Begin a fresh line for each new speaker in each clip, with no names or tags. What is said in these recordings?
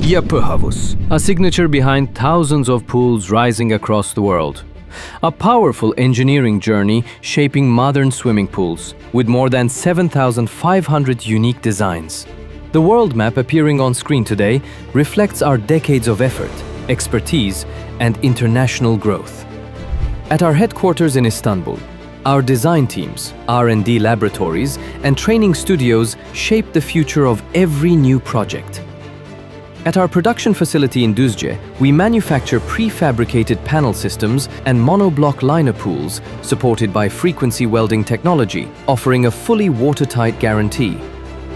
Yapı Havuz, a signature behind thousands of pools rising across the world. A powerful engineering journey shaping modern swimming pools, with more than 7,500 unique designs. The world map appearing on screen today reflects our decades of effort, expertise, and international growth. At our headquarters in Istanbul, our design teams, R&D laboratories, and training studios shape the future of every new project. At our production facility in Düzce, we manufacture prefabricated panel systems and monoblock liner pools supported by frequency welding technology, offering a fully watertight guarantee.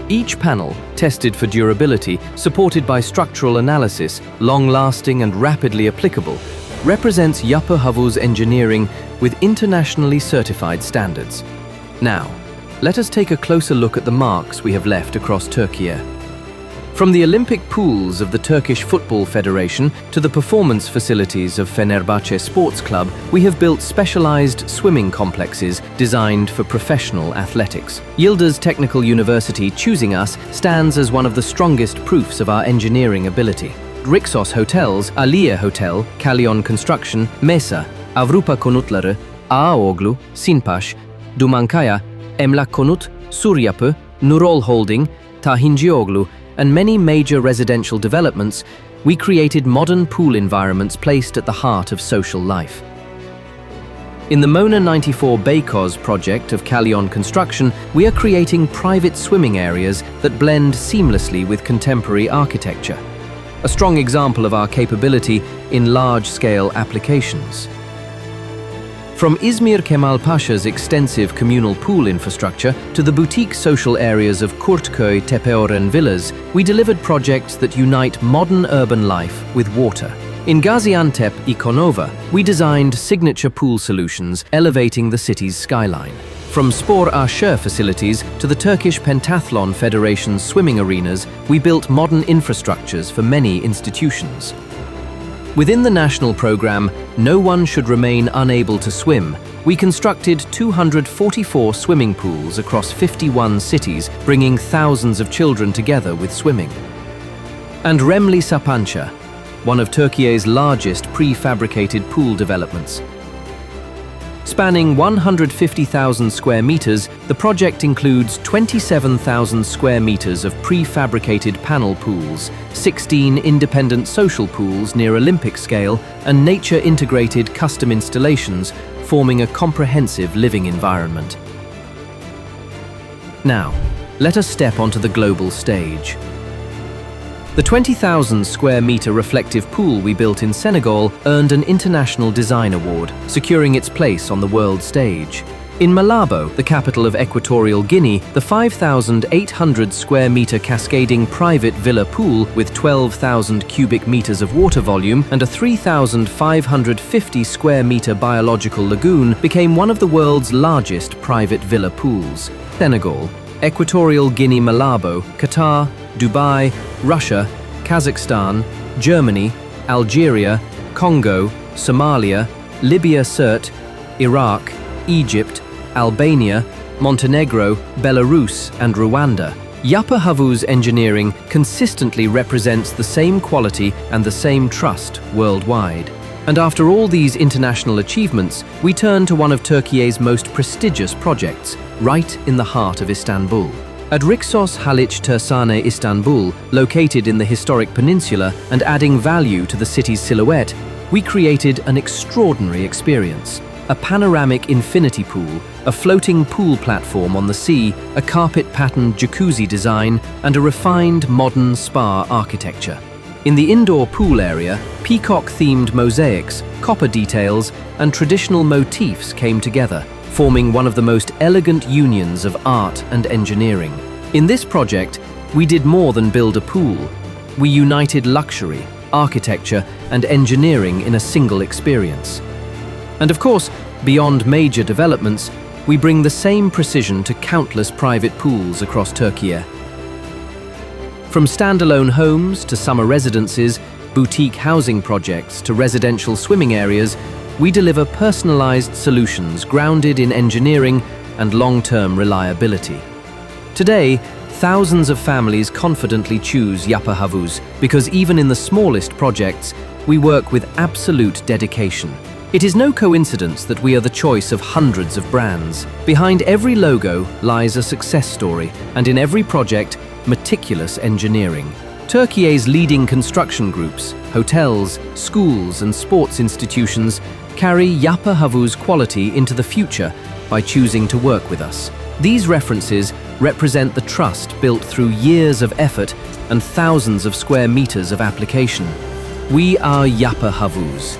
Each panel, tested for durability, supported by structural analysis, long-lasting and rapidly applicable, represents Yapı Havuz engineering with internationally certified standards. Now, let us take a closer look at the marks we have left across Turkey. From the Olympic pools of the Turkish Football Federation to the performance facilities of Fenerbahçe Sports Club, we have built specialized swimming complexes designed for professional athletics. Yıldız Technical University choosing us stands as one of the strongest proofs of our engineering ability. Rixos Hotels, Aliye Hotel, Kalyon Construction, Mesa, Avrupa Konutları, Ağaoğlu, Sinpaş, Dumankaya, Emlak Konut, Suryapı, Nurol Holding, Tahincioğlu, and many major residential developments, we created modern pool environments placed at the heart of social life. In the Mona 94 Beykoz project of Kalyon Construction, we are creating private swimming areas that blend seamlessly with contemporary architecture, a strong example of our capability in large-scale applications. From İzmir Kemal Pasha's extensive communal pool infrastructure to the boutique social areas of Kurtköy Tepeören Villas, we delivered projects that unite modern urban life with water. In Gaziantep ICONOVA, we designed signature pool solutions elevating the city's skyline. From Spor Aşır facilities to the Turkish Pentathlon Federation's swimming arenas, we built modern infrastructures for many institutions. Within the national program, No One Should Remain Unable to Swim, we constructed 244 swimming pools across 51 cities, bringing thousands of children together with swimming. And Remley Sapanca, one of Turkey's largest prefabricated pool developments. Spanning 150,000 square meters, the project includes 27,000 square meters of prefabricated panel pools, 16 independent social pools near Olympic scale, and nature-integrated custom installations, forming a comprehensive living environment. Now, let us step onto the global stage. The 20,000 square meter reflective pool we built in Senegal earned an International Design Award, securing its place on the world stage. In Malabo, the capital of Equatorial Guinea, the 5,800 square meter cascading private villa pool with 12,000 cubic meters of water volume and a 3,550 square meter biological lagoon became one of the world's largest private villa pools. Senegal, Equatorial Guinea, Malabo, Qatar, Dubai, Russia, Kazakhstan, Germany, Algeria, Congo, Somalia, Libya, Sirte, Iraq, Egypt, Albania, Montenegro, Belarus, and Rwanda. Yapı Havuz engineering consistently represents the same quality and the same trust worldwide. And after all these international achievements, we turn to one of Turkey's most prestigious projects, right in the heart of Istanbul. At Rixos Haliç Tersane, Istanbul, located in the historic peninsula and adding value to the city's silhouette, we created an extraordinary experience. A panoramic infinity pool, a floating pool platform on the sea, a carpet-patterned jacuzzi design, and a refined modern spa architecture. In the indoor pool area, peacock-themed mosaics, copper details, and traditional motifs came together, forming one of the most elegant unions of art and engineering. In this project, we did more than build a pool. We united luxury, architecture, and engineering in a single experience. And of course, beyond major developments, we bring the same precision to countless private pools across Turkey. From standalone homes to summer residences, boutique housing projects to residential swimming areas, we deliver personalized solutions grounded in engineering and long-term reliability. Today, Thousands of families confidently choose Yapı Havuz because even in the smallest projects, we work with absolute dedication. It is no coincidence that we are the choice of hundreds of brands. Behind every logo lies a success story, and in every project, meticulous engineering. Turkey's leading construction groups, hotels, schools and sports institutions carry Yapı Havuz quality into the future by choosing to work with us. These references represent the trust built through years of effort and thousands of square meters of application. We are Yapı Havuz.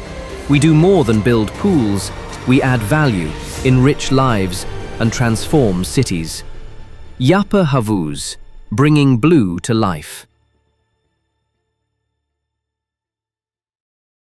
We do more than build pools, we add value, enrich lives and transform cities. Yapı Havuz, bringing blue to life.